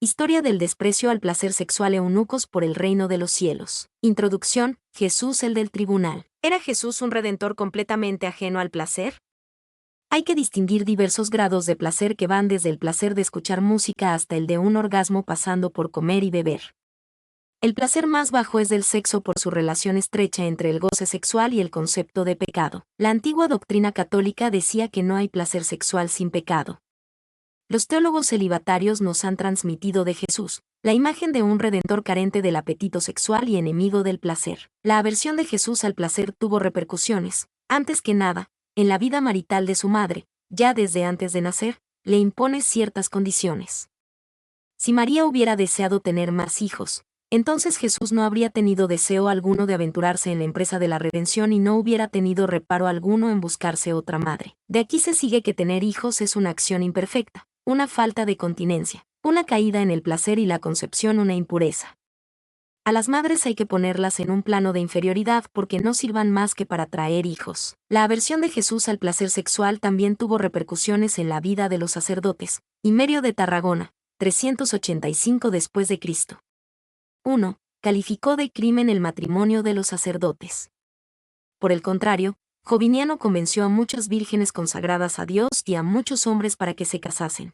Historia del desprecio al placer sexual. Eunucos por el reino de los cielos. Introducción. Jesús el del tribunal. ¿Era Jesús un redentor completamente ajeno al placer? Hay que distinguir diversos grados de placer que van desde el placer de escuchar música hasta el de un orgasmo, pasando por comer y beber. El placer más bajo es del sexo por su relación estrecha entre el goce sexual y el concepto de pecado. La antigua doctrina católica decía que no hay placer sexual sin pecado. Los teólogos celibatarios nos han transmitido de Jesús la imagen de un redentor carente del apetito sexual y enemigo del placer. La aversión de Jesús al placer tuvo repercusiones, antes que nada, en la vida marital de su madre. Ya desde antes de nacer, le impone ciertas condiciones. Si María hubiera deseado tener más hijos, entonces Jesús no habría tenido deseo alguno de aventurarse en la empresa de la redención y no hubiera tenido reparo alguno en buscarse otra madre. De aquí se sigue que tener hijos es una acción imperfecta, una falta de continencia, una caída en el placer y la concepción una impureza. A las madres hay que ponerlas en un plano de inferioridad porque no sirvan más que para traer hijos. La aversión de Jesús al placer sexual también tuvo repercusiones en la vida de los sacerdotes. Himerio de Tarragona, 385 después de Cristo. 1. Calificó de crimen el matrimonio de los sacerdotes. Por el contrario, Joviniano convenció a muchas vírgenes consagradas a Dios y a muchos hombres para que se casasen.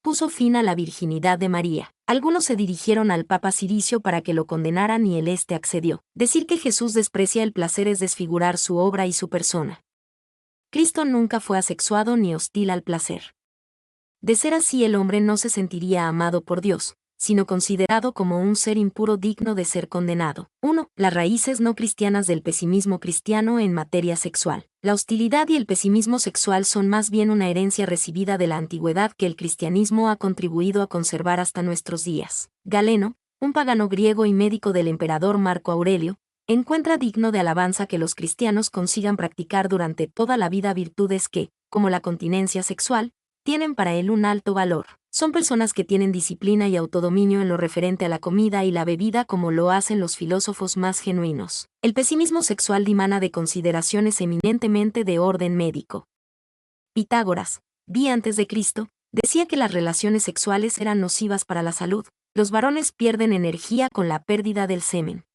Puso fin a la virginidad de María. Algunos se dirigieron al Papa Ciricio para que lo condenaran y éste accedió. Decir que Jesús desprecia el placer es desfigurar su obra y su persona. Cristo nunca fue asexuado ni hostil al placer. De ser así, el hombre no se sentiría amado por Dios, sino considerado como un ser impuro digno de ser condenado. 1. Las raíces no cristianas del pesimismo cristiano en materia sexual. La hostilidad y el pesimismo sexual son más bien una herencia recibida de la antigüedad que el cristianismo ha contribuido a conservar hasta nuestros días. Galeno, un pagano griego y médico del emperador Marco Aurelio, encuentra digno de alabanza que los cristianos consigan practicar durante toda la vida virtudes que, como la continencia sexual, tienen para él un alto valor. Son personas que tienen disciplina y autodominio en lo referente a la comida y la bebida como lo hacen los filósofos más genuinos. El pesimismo sexual dimana de consideraciones eminentemente de orden médico. Pitágoras, antes de Cristo, decía que las relaciones sexuales eran nocivas para la salud. Los varones pierden energía con la pérdida del semen.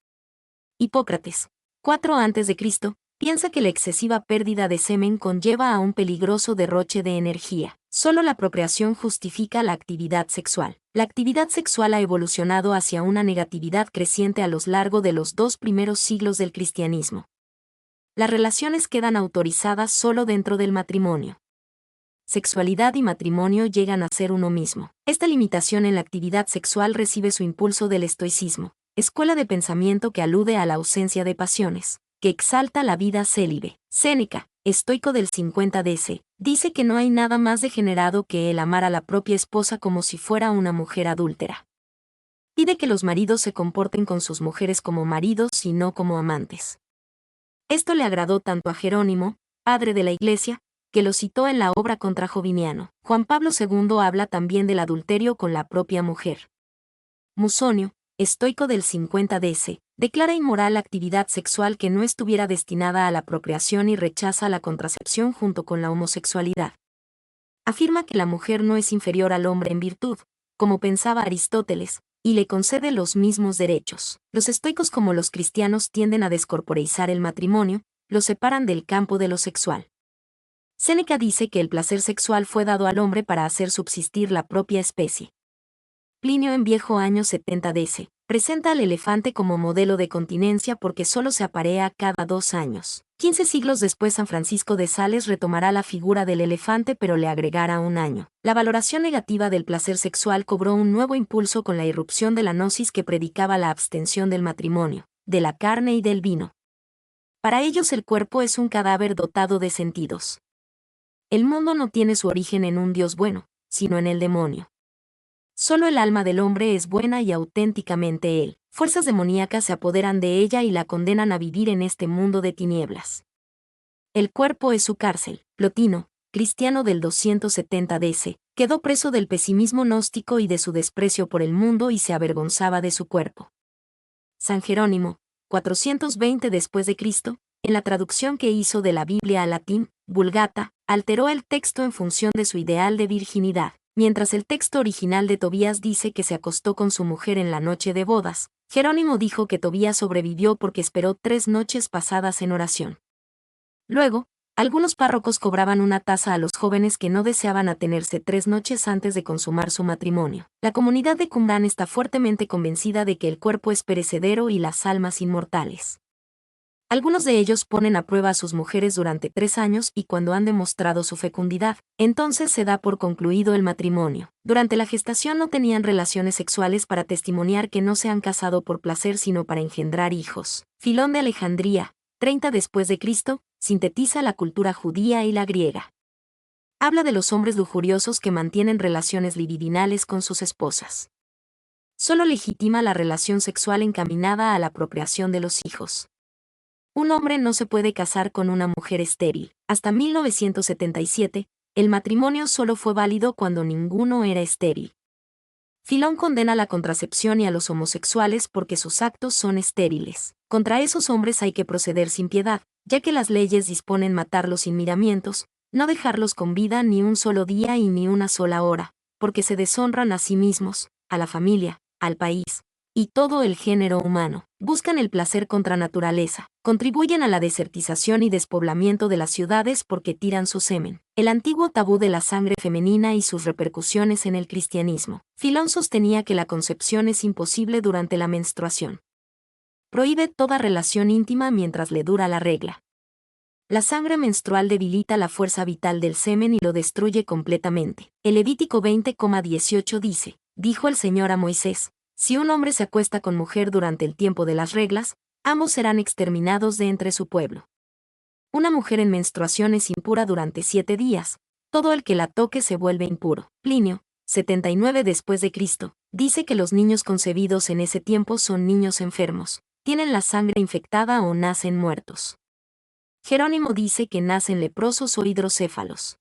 Hipócrates, 4 antes de Cristo, piensa que la excesiva pérdida de semen conlleva a un peligroso derroche de energía. Solo la procreación justifica la actividad sexual. La actividad sexual ha evolucionado hacia una negatividad creciente a lo largo de los 2 primeros siglos del cristianismo. Las relaciones quedan autorizadas solo dentro del matrimonio. Sexualidad y matrimonio llegan a ser uno mismo. Esta limitación en la actividad sexual recibe su impulso del estoicismo, escuela de pensamiento que alude a la ausencia de pasiones, que exalta la vida célibe. Séneca, estoico del 50 DC, dice que no hay nada más degenerado que el amar a la propia esposa como si fuera una mujer adúltera. Pide que los maridos se comporten con sus mujeres como maridos y no como amantes. Esto le agradó tanto a Jerónimo, padre de la Iglesia, que lo citó en la obra contra Joviniano. Juan Pablo II habla también del adulterio con la propia mujer. Musonio, estoico del 50 DC, declara inmoral la actividad sexual que no estuviera destinada a la procreación y rechaza la contracepción junto con la homosexualidad. Afirma que la mujer no es inferior al hombre en virtud, como pensaba Aristóteles, y le concede los mismos derechos. Los estoicos como los cristianos tienden a descorporeizar el matrimonio, lo separan del campo de lo sexual. Séneca dice que el placer sexual fue dado al hombre para hacer subsistir la propia especie. Plinio en Viejo año 70 DC, presenta al elefante como modelo de continencia porque solo se aparea cada 2 años. 15 siglos después San Francisco de Sales retomará la figura del elefante pero le agregará 1 año. La valoración negativa del placer sexual cobró un nuevo impulso con la irrupción de la gnosis que predicaba la abstención del matrimonio, de la carne y del vino. Para ellos el cuerpo es un cadáver dotado de sentidos. El mundo no tiene su origen en un Dios bueno, sino en el demonio. Solo el alma del hombre es buena y auténticamente él. Fuerzas demoníacas se apoderan de ella y la condenan a vivir en este mundo de tinieblas. El cuerpo es su cárcel. Plotino, cristiano del 270 DC, quedó preso del pesimismo gnóstico y de su desprecio por el mundo y se avergonzaba de su cuerpo. San Jerónimo, 420 después de Cristo, en la traducción que hizo de la Biblia al latín, Vulgata, alteró el texto en función de su ideal de virginidad. Mientras el texto original de Tobías dice que se acostó con su mujer en la noche de bodas, Jerónimo dijo que Tobías sobrevivió porque esperó 3 noches pasadas en oración. Luego, algunos párrocos cobraban una tasa a los jóvenes que no deseaban atenerse 3 noches antes de consumar su matrimonio. La comunidad de Qumrán está fuertemente convencida de que el cuerpo es perecedero y las almas inmortales. Algunos de ellos ponen a prueba a sus mujeres durante 3 años y cuando han demostrado su fecundidad, entonces se da por concluido el matrimonio. Durante la gestación no tenían relaciones sexuales para testimoniar que no se han casado por placer sino para engendrar hijos. Filón de Alejandría, 30 después de Cristo, sintetiza la cultura judía y la griega. Habla de los hombres lujuriosos que mantienen relaciones libidinales con sus esposas. Solo legitima la relación sexual encaminada a la procreación de los hijos. Un hombre no se puede casar con una mujer estéril. Hasta 1977, el matrimonio solo fue válido cuando ninguno era estéril. Filón condena la contracepción y a los homosexuales porque sus actos son estériles. Contra esos hombres hay que proceder sin piedad, ya que las leyes disponen matarlos sin miramientos, no dejarlos con vida ni un solo día y ni una sola hora, porque se deshonran a sí mismos, a la familia, al país y todo el género humano. Buscan el placer contra naturaleza, contribuyen a la desertización y despoblamiento de las ciudades porque tiran su semen. El antiguo tabú de la sangre femenina y sus repercusiones en el cristianismo. Filón sostenía que la concepción es imposible durante la menstruación. Prohíbe toda relación íntima mientras le dura la regla. La sangre menstrual debilita la fuerza vital del semen y lo destruye completamente. El Levítico 20,18 dice, dijo el Señor a Moisés, si un hombre se acuesta con mujer durante el tiempo de las reglas, ambos serán exterminados de entre su pueblo. Una mujer en menstruación es impura durante 7 días, todo el que la toque se vuelve impuro. Plinio, 79 después de Cristo, dice que los niños concebidos en ese tiempo son niños enfermos, tienen la sangre infectada o nacen muertos. Jerónimo dice que nacen leprosos o hidrocéfalos.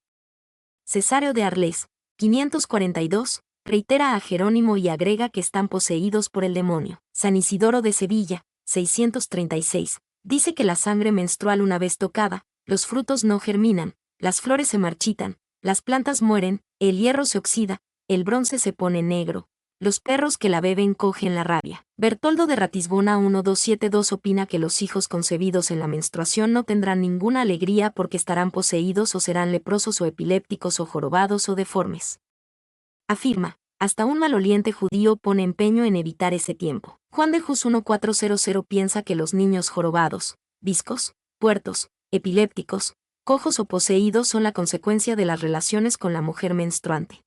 Cesáreo de Arles, 542, reitera a Jerónimo y agrega que están poseídos por el demonio. San Isidoro de Sevilla, 636, dice que la sangre menstrual una vez tocada, los frutos no germinan, las flores se marchitan, las plantas mueren, el hierro se oxida, el bronce se pone negro, los perros que la beben cogen la rabia. Bertoldo de Ratisbona 1272 opina que los hijos concebidos en la menstruación no tendrán ninguna alegría porque estarán poseídos o serán leprosos o epilépticos o jorobados o deformes. Afirma, hasta un maloliente judío pone empeño en evitar ese tiempo. Juan de Hus 1400 piensa que los niños jorobados, viscos, puertos, epilépticos, cojos o poseídos son la consecuencia de las relaciones con la mujer menstruante.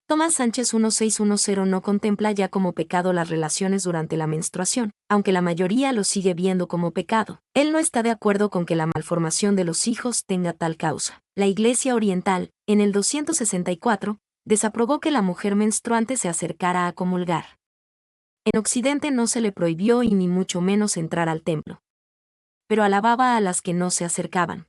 Tomás Sánchez 1610 no contempla ya como pecado las relaciones durante la menstruación, aunque la mayoría lo sigue viendo como pecado. Él no está de acuerdo con que la malformación de los hijos tenga tal causa. La Iglesia Oriental, en el 264, desaprobó que la mujer menstruante se acercara a comulgar. En Occidente no se le prohibió y ni mucho menos entrar al templo. Pero alababa a las que no se acercaban.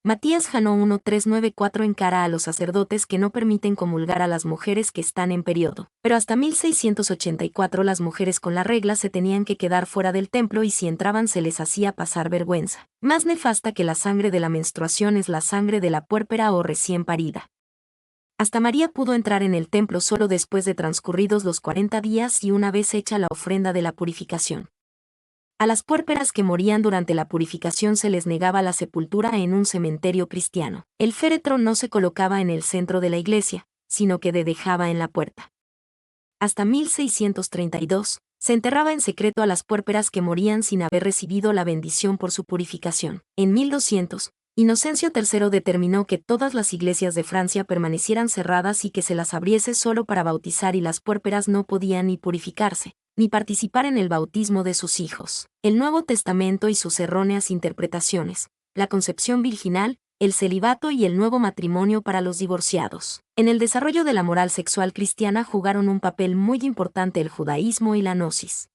Matías Janó 1394 encara a los sacerdotes que no permiten comulgar a las mujeres que están en periodo. Pero hasta 1684 las mujeres con la regla se tenían que quedar fuera del templo y si entraban se les hacía pasar vergüenza. Más nefasta que la sangre de la menstruación es la sangre de la puérpera o recién parida. Hasta María pudo entrar en el templo solo después de transcurridos los 40 días y una vez hecha la ofrenda de la purificación. A las puérperas que morían durante la purificación se les negaba la sepultura en un cementerio cristiano. El féretro no se colocaba en el centro de la iglesia, sino que dejaba en la puerta. Hasta 1632, se enterraba en secreto a las puérperas que morían sin haber recibido la bendición por su purificación. En 1200, Inocencio III determinó que todas las iglesias de Francia permanecieran cerradas y que se las abriese solo para bautizar y las puérperas no podían ni purificarse, ni participar en el bautismo de sus hijos. El Nuevo Testamento y sus erróneas interpretaciones, la concepción virginal, el celibato y el nuevo matrimonio para los divorciados. En el desarrollo de la moral sexual cristiana jugaron un papel muy importante el judaísmo y la gnosis.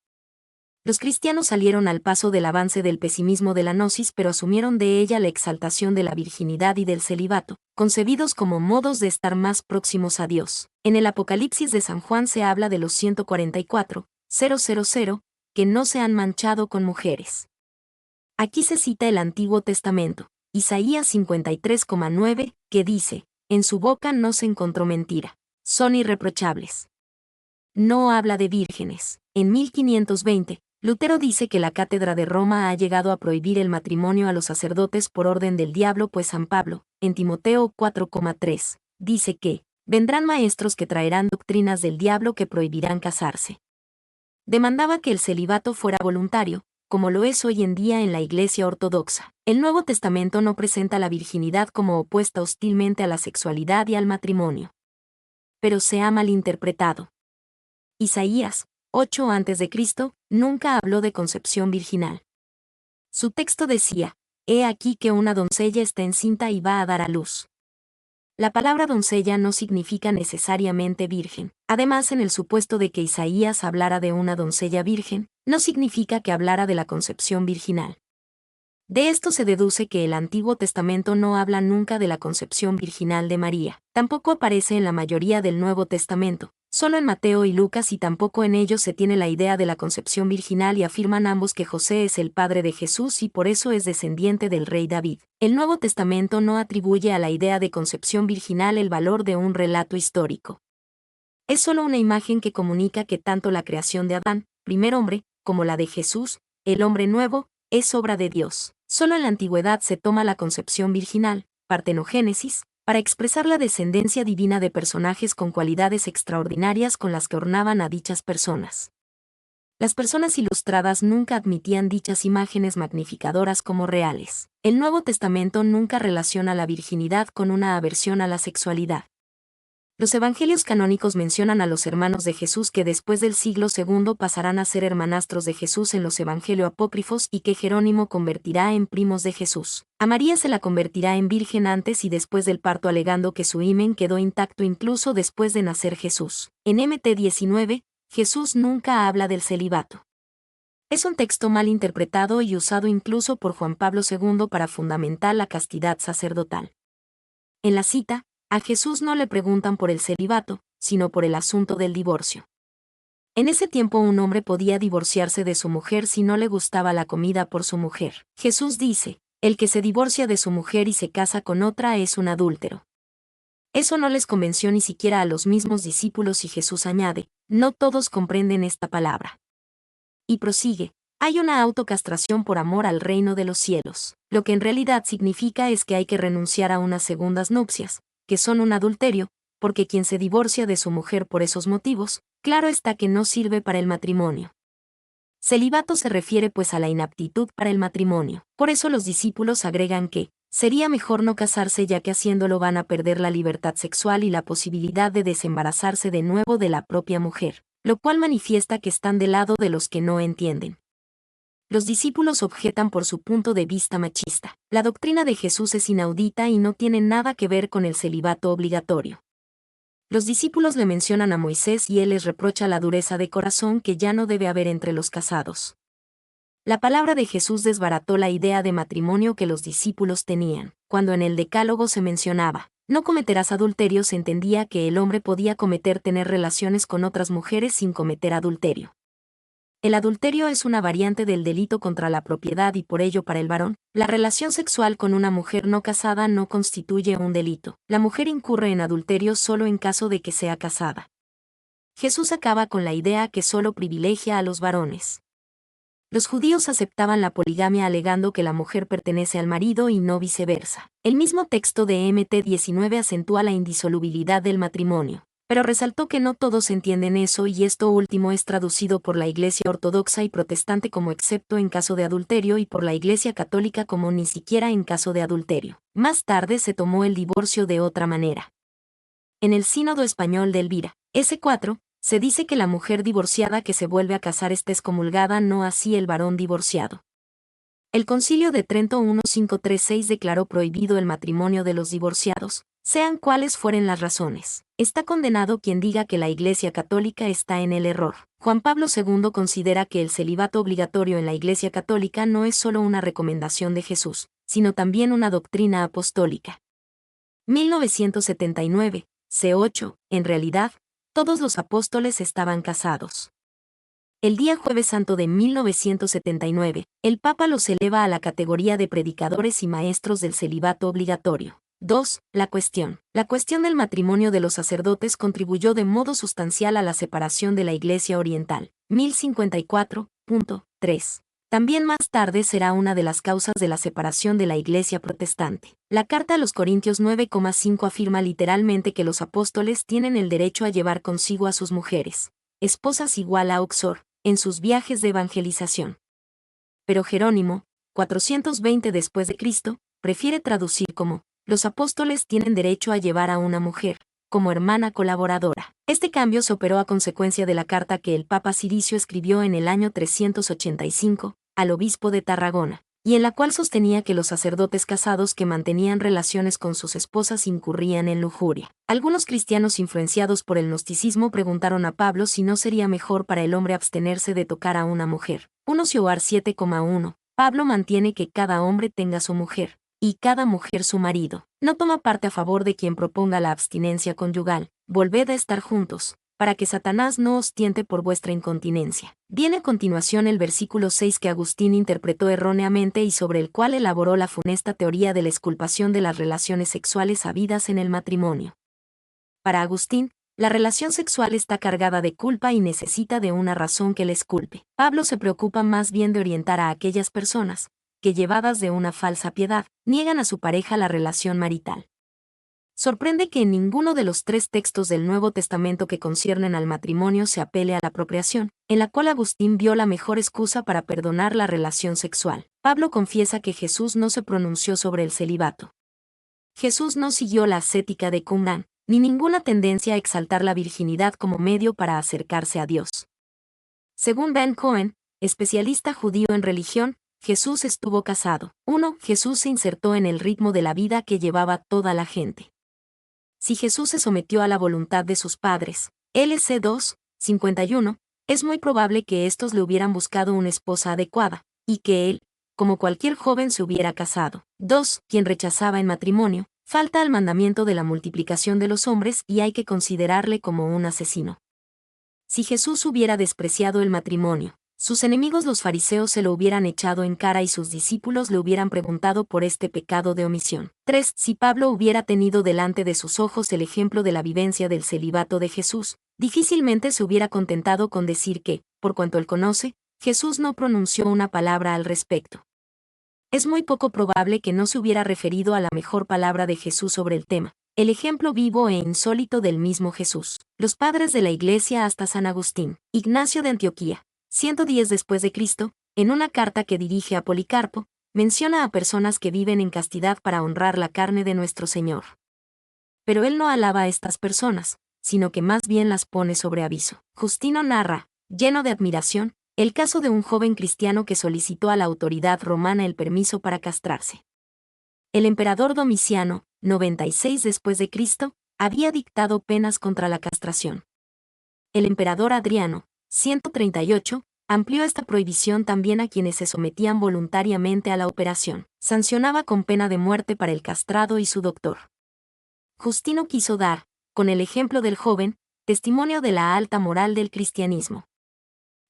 Los cristianos salieron al paso del avance del pesimismo de la gnosis pero asumieron de ella la exaltación de la virginidad y del celibato, concebidos como modos de estar más próximos a Dios. En el Apocalipsis de San Juan se habla de los 144,000, que no se han manchado con mujeres. Aquí se cita el Antiguo Testamento, Isaías 53,9, que dice, en su boca no se encontró mentira. son irreprochables. No habla de vírgenes. En 1520, Lutero dice que la Cátedra de Roma ha llegado a prohibir el matrimonio a los sacerdotes por orden del diablo, pues San Pablo, en Timoteo 4,3, dice que vendrán maestros que traerán doctrinas del diablo que prohibirán casarse. Demandaba que el celibato fuera voluntario, como lo es hoy en día en la Iglesia Ortodoxa. El Nuevo Testamento no presenta la virginidad como opuesta hostilmente a la sexualidad y al matrimonio. Pero se ha malinterpretado. Isaías 8 a.C. nunca habló de concepción virginal. Su texto decía: «He aquí que una doncella está encinta y va a dar a luz». La palabra doncella no significa necesariamente virgen. Además, en el supuesto de que Isaías hablara de una doncella virgen, no significa que hablara de la concepción virginal. De esto se deduce que el Antiguo Testamento no habla nunca de la concepción virginal de María. Tampoco aparece en la mayoría del Nuevo Testamento, solo en Mateo y Lucas, y tampoco en ellos se tiene la idea de la concepción virginal, y afirman ambos que José es el padre de Jesús y por eso es descendiente del rey David. El Nuevo Testamento no atribuye a la idea de concepción virginal el valor de un relato histórico. Es solo una imagen que comunica que tanto la creación de Adán, primer hombre, como la de Jesús, el hombre nuevo, es obra de Dios. Solo en la antigüedad se toma la concepción virginal, partenogénesis, para expresar la descendencia divina de personajes con cualidades extraordinarias con las que ornaban a dichas personas. Las personas ilustradas nunca admitían dichas imágenes magnificadoras como reales. El Nuevo Testamento nunca relaciona la virginidad con una aversión a la sexualidad. Los evangelios canónicos mencionan a los hermanos de Jesús que después del siglo II pasarán a ser hermanastros de Jesús en los evangelios apócrifos, y que Jerónimo convertirá en primos de Jesús. A María se la convertirá en virgen antes y después del parto, alegando que su himen quedó intacto incluso después de nacer Jesús. En Mt 19, Jesús nunca habla del celibato. Es un texto mal interpretado y usado incluso por Juan Pablo II para fundamentar la castidad sacerdotal. En la cita, a Jesús no le preguntan por el celibato, sino por el asunto del divorcio. En ese tiempo un hombre podía divorciarse de su mujer si no le gustaba la comida por su mujer. Jesús dice: «El que se divorcia de su mujer y se casa con otra es un adúltero». Eso no les convenció ni siquiera a los mismos discípulos, y Jesús añade: «No todos comprenden esta palabra». Y prosigue: «Hay una autocastración por amor al reino de los cielos». Lo que en realidad significa es que hay que renunciar a unas segundas nupcias, que son un adulterio, porque quien se divorcia de su mujer por esos motivos, claro está que no sirve para el matrimonio. Celibato se refiere pues a la inaptitud para el matrimonio. Por eso los discípulos agregan que sería mejor no casarse, ya que haciéndolo van a perder la libertad sexual y la posibilidad de desembarazarse de nuevo de la propia mujer, lo cual manifiesta que están del lado de los que no entienden. Los discípulos objetan por su punto de vista machista. La doctrina de Jesús es inaudita y no tiene nada que ver con el celibato obligatorio. Los discípulos le mencionan a Moisés y él les reprocha la dureza de corazón que ya no debe haber entre los casados. La palabra de Jesús desbarató la idea de matrimonio que los discípulos tenían. Cuando en el Decálogo se mencionaba: «No cometerás adulterio», se entendía que el hombre podía tener relaciones con otras mujeres sin cometer adulterio. El adulterio es una variante del delito contra la propiedad y por ello para el varón, la relación sexual con una mujer no casada no constituye un delito. La mujer incurre en adulterio solo en caso de que sea casada. Jesús acaba con la idea que solo privilegia a los varones. Los judíos aceptaban la poligamia alegando que la mujer pertenece al marido y no viceversa. El mismo texto de Mt 19 acentúa la indisolubilidad del matrimonio, pero resaltó que no todos entienden eso, y esto último es traducido por la Iglesia Ortodoxa y Protestante como excepto en caso de adulterio y por la Iglesia Católica como ni siquiera en caso de adulterio. Más tarde se tomó el divorcio de otra manera. En el Sínodo Español de Elvira, S4, se dice que la mujer divorciada que se vuelve a casar está excomulgada, no así el varón divorciado. El Concilio de Trento 1536 declaró prohibido el matrimonio de los divorciados, sean cuales fueren las razones. Está condenado quien diga que la Iglesia Católica está en el error. Juan Pablo II considera que el celibato obligatorio en la Iglesia Católica no es solo una recomendación de Jesús, sino también una doctrina apostólica. 1979, C8, en realidad, todos los apóstoles estaban casados. El día Jueves Santo de 1979, el Papa los eleva a la categoría de predicadores y maestros del celibato obligatorio. 2. La cuestión. La cuestión del matrimonio de los sacerdotes contribuyó de modo sustancial a la separación de la Iglesia Oriental. 1054.3. También más tarde será una de las causas de la separación de la Iglesia protestante. La carta a los Corintios 9,5 afirma literalmente que los apóstoles tienen el derecho a llevar consigo a sus mujeres, esposas igual a Oxor, en sus viajes de evangelización. Pero Jerónimo, 420 después de Cristo, prefiere traducir como, los apóstoles tienen derecho a llevar a una mujer, como hermana colaboradora. Este cambio se operó a consecuencia de la carta que el Papa Ciricio escribió en el año 385, al obispo de Tarragona, y en la cual sostenía que los sacerdotes casados que mantenían relaciones con sus esposas incurrían en lujuria. Algunos cristianos influenciados por el gnosticismo preguntaron a Pablo si no sería mejor para el hombre abstenerse de tocar a una mujer. 1 Sioar 7,1. Pablo mantiene que cada hombre tenga su mujer, y cada mujer su marido. No toma parte a favor de quien proponga la abstinencia conyugal, volved a estar juntos, para que Satanás no os tiente por vuestra incontinencia. Viene a continuación el versículo 6 que Agustín interpretó erróneamente y sobre el cual elaboró la funesta teoría de la exculpación de las relaciones sexuales habidas en el matrimonio. Para Agustín, la relación sexual está cargada de culpa y necesita de una razón que la exculpe. Pablo se preocupa más bien de orientar a aquellas personas, que llevadas de una falsa piedad, niegan a su pareja la relación marital. Sorprende que en ninguno de los 3 textos del Nuevo Testamento que conciernen al matrimonio se apele a la procreación, en la cual Agustín vio la mejor excusa para perdonar la relación sexual. Pablo confiesa que Jesús no se pronunció sobre el celibato. Jesús no siguió la ascética de Qumran, ni ninguna tendencia a exaltar la virginidad como medio para acercarse a Dios. Según Ben Cohen, especialista judío en religión, Jesús estuvo casado. 1. Jesús se insertó en el ritmo de la vida que llevaba toda la gente. Si Jesús se sometió a la voluntad de sus padres, LC 2, 51, es muy probable que éstos le hubieran buscado una esposa adecuada, y que él, como cualquier joven, se hubiera casado. 2. Quien rechazaba en matrimonio, falta al mandamiento de la multiplicación de los hombres y hay que considerarle como un asesino. Si Jesús hubiera despreciado el matrimonio, sus enemigos los fariseos se lo hubieran echado en cara y sus discípulos le hubieran preguntado por este pecado de omisión. 3. Si Pablo hubiera tenido delante de sus ojos el ejemplo de la vivencia del celibato de Jesús, difícilmente se hubiera contentado con decir que, por cuanto él conoce, Jesús no pronunció una palabra al respecto. Es muy poco probable que no se hubiera referido a la mejor palabra de Jesús sobre el tema, el ejemplo vivo e insólito del mismo Jesús. Los padres de la Iglesia hasta San Agustín, Ignacio de Antioquía, 110 después de Cristo, en una carta que dirige a Policarpo, menciona a personas que viven en castidad para honrar la carne de nuestro Señor. Pero él no alaba a estas personas, sino que más bien las pone sobre aviso. Justino narra, lleno de admiración, el caso de un joven cristiano que solicitó a la autoridad romana el permiso para castrarse. El emperador Domiciano, 96 después de Cristo, había dictado penas contra la castración. El emperador Adriano, 138, amplió esta prohibición también a quienes se sometían voluntariamente a la operación. Sancionaba con pena de muerte para el castrado y su doctor. Justino quiso dar, con el ejemplo del joven, testimonio de la alta moral del cristianismo.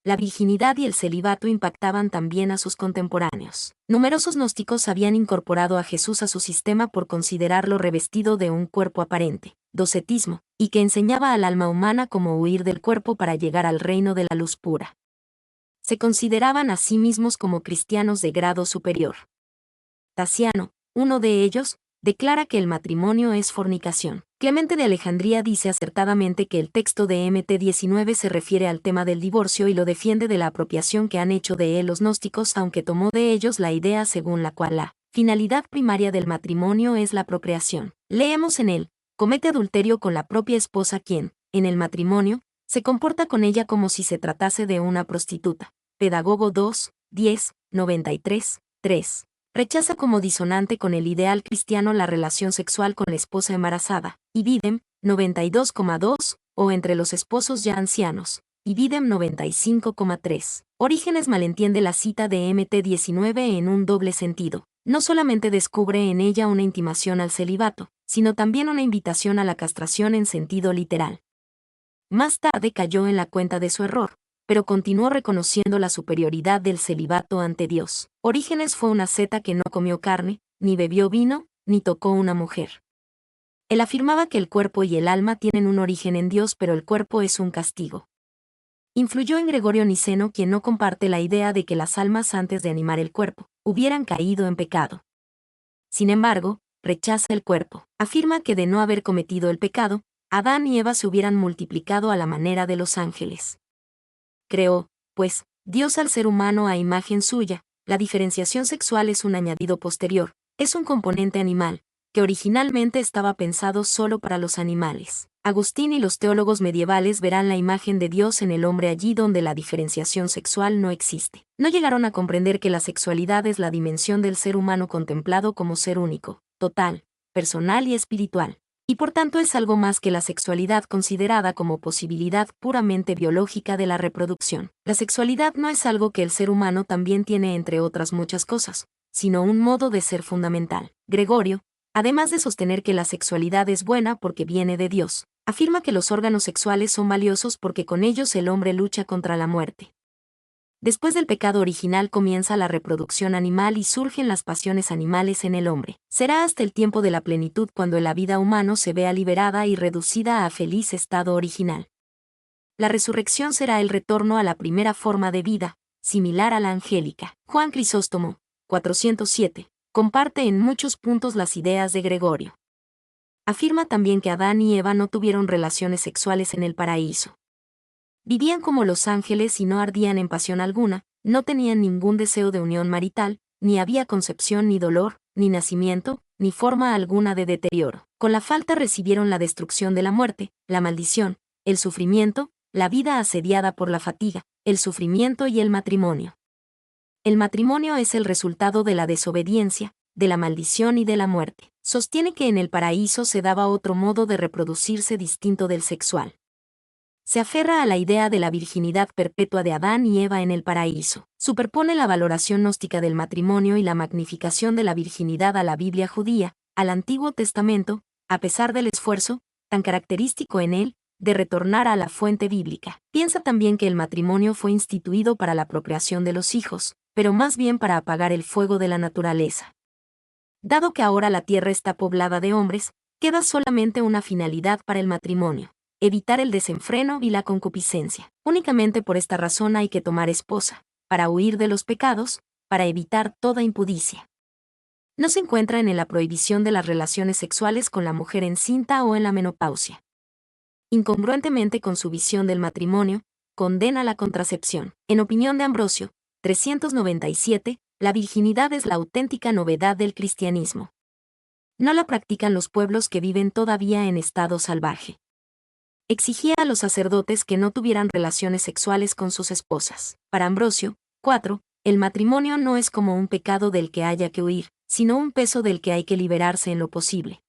La virginidad y el celibato impactaban también a sus contemporáneos. Numerosos gnósticos habían incorporado a Jesús a su sistema por considerarlo revestido de un cuerpo aparente, docetismo, y que enseñaba al alma humana cómo huir del cuerpo para llegar al reino de la luz pura. Se consideraban a sí mismos como cristianos de grado superior. Tasiano, uno de ellos, declara que el matrimonio es fornicación. Clemente de Alejandría dice acertadamente que el texto de Mt 19 se refiere al tema del divorcio y lo defiende de la apropiación que han hecho de él los gnósticos, aunque tomó de ellos la idea según la cual la finalidad primaria del matrimonio es la procreación. Leemos en él, comete adulterio con la propia esposa quien, en el matrimonio, se comporta con ella como si se tratase de una prostituta. Pedagogo 2, 10, 93, 3. Rechaza como disonante con el ideal cristiano la relación sexual con la esposa embarazada, Ibidem, 92,2, o entre los esposos ya ancianos, Ibidem 95,3. Orígenes malentiende la cita de Mt 19 en un doble sentido. No solamente descubre en ella una intimación al celibato, sino también una invitación a la castración en sentido literal. Más tarde cayó en la cuenta de su error, pero continuó reconociendo la superioridad del celibato ante Dios. Orígenes fue un asceta que no comió carne, ni bebió vino, ni tocó una mujer. Él afirmaba que el cuerpo y el alma tienen un origen en Dios, pero el cuerpo es un castigo. Influyó en Gregorio Niceno, quien no comparte la idea de que las almas antes de animar el cuerpo hubieran caído en pecado. Sin embargo, rechaza el cuerpo. Afirma que de no haber cometido el pecado, Adán y Eva se hubieran multiplicado a la manera de los ángeles. Creó, pues, Dios al ser humano a imagen suya. La diferenciación sexual es un añadido posterior, es un componente animal, que originalmente estaba pensado solo para los animales. Agustín y los teólogos medievales verán la imagen de Dios en el hombre allí donde la diferenciación sexual no existe. No llegaron a comprender que la sexualidad es la dimensión del ser humano contemplado como ser único, total, personal y espiritual. Y por tanto es algo más que la sexualidad considerada como posibilidad puramente biológica de la reproducción. La sexualidad no es algo que el ser humano también tiene entre otras muchas cosas, sino un modo de ser fundamental. Gregorio, además de sostener que la sexualidad es buena porque viene de Dios, afirma que los órganos sexuales son valiosos porque con ellos el hombre lucha contra la muerte. Después del pecado original comienza la reproducción animal y surgen las pasiones animales en el hombre. Será hasta el tiempo de la plenitud cuando la vida humana se vea liberada y reducida a feliz estado original. La resurrección será el retorno a la primera forma de vida, similar a la angélica. Juan Crisóstomo, 407, comparte en muchos puntos las ideas de Gregorio. Afirma también que Adán y Eva no tuvieron relaciones sexuales en el paraíso. Vivían como los ángeles y no ardían en pasión alguna, no tenían ningún deseo de unión marital, ni había concepción ni dolor, ni nacimiento, ni forma alguna de deterioro. Con la falta recibieron la destrucción de la muerte, la maldición, el sufrimiento, la vida asediada por la fatiga, el sufrimiento y el matrimonio. El matrimonio es el resultado de la desobediencia, de la maldición y de la muerte. Sostiene que en el paraíso se daba otro modo de reproducirse distinto del sexual. Se aferra a la idea de la virginidad perpetua de Adán y Eva en el paraíso. Superpone la valoración gnóstica del matrimonio y la magnificación de la virginidad a la Biblia judía, al Antiguo Testamento, a pesar del esfuerzo, tan característico en él, de retornar a la fuente bíblica. Piensa también que el matrimonio fue instituido para la procreación de los hijos, pero más bien para apagar el fuego de la naturaleza. Dado que ahora la tierra está poblada de hombres, queda solamente una finalidad para el matrimonio: evitar el desenfreno y la concupiscencia. Únicamente por esta razón hay que tomar esposa, para huir de los pecados, para evitar toda impudicia. No se encuentra en la prohibición de las relaciones sexuales con la mujer encinta o en la menopausia. Incongruentemente con su visión del matrimonio, condena la contracepción. En opinión de Ambrosio, 397, la virginidad es la auténtica novedad del cristianismo. No la practican los pueblos que viven todavía en estado salvaje. Exigía a los sacerdotes que no tuvieran relaciones sexuales con sus esposas. Para Ambrosio, 4, el matrimonio no es como un pecado del que haya que huir, sino un peso del que hay que liberarse en lo posible.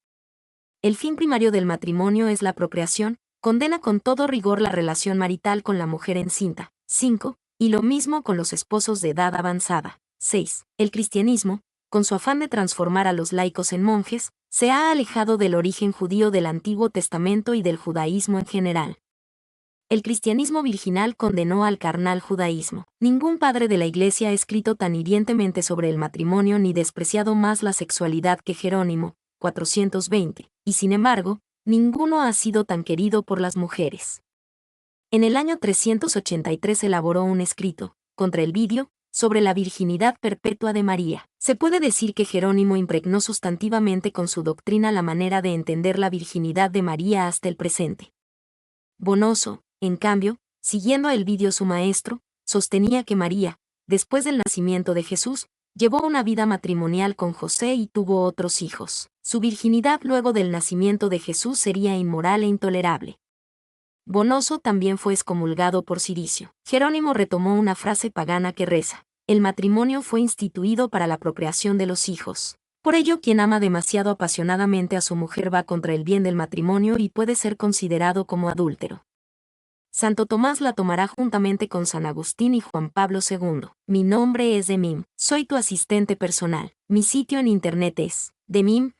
El fin primario del matrimonio es la procreación, condena con todo rigor la relación marital con la mujer encinta. 5, y lo mismo con los esposos de edad avanzada. 6. El cristianismo, con su afán de transformar a los laicos en monjes, se ha alejado del origen judío del Antiguo Testamento y del judaísmo en general. El cristianismo virginal condenó al carnal judaísmo. Ningún padre de la Iglesia ha escrito tan hirientemente sobre el matrimonio ni despreciado más la sexualidad que Jerónimo, 420, y sin embargo, ninguno ha sido tan querido por las mujeres. En el año 383 elaboró un escrito, contra el vidio, sobre la virginidad perpetua de María. Se puede decir que Jerónimo impregnó sustantivamente con su doctrina la manera de entender la virginidad de María hasta el presente. Bonoso, en cambio, siguiendo a Elvidio su maestro, sostenía que María, después del nacimiento de Jesús, llevó una vida matrimonial con José y tuvo otros hijos. Su virginidad luego del nacimiento de Jesús sería inmoral e intolerable. Bonoso también fue excomulgado por Ciricio. Jerónimo retomó una frase pagana que reza: el matrimonio fue instituido para la procreación de los hijos. Por ello, quien ama demasiado apasionadamente a su mujer va contra el bien del matrimonio y puede ser considerado como adúltero. Santo Tomás la tomará juntamente con San Agustín y Juan Pablo II. Mi nombre es Demim, soy tu asistente personal. Mi sitio en internet es demim.es.tl.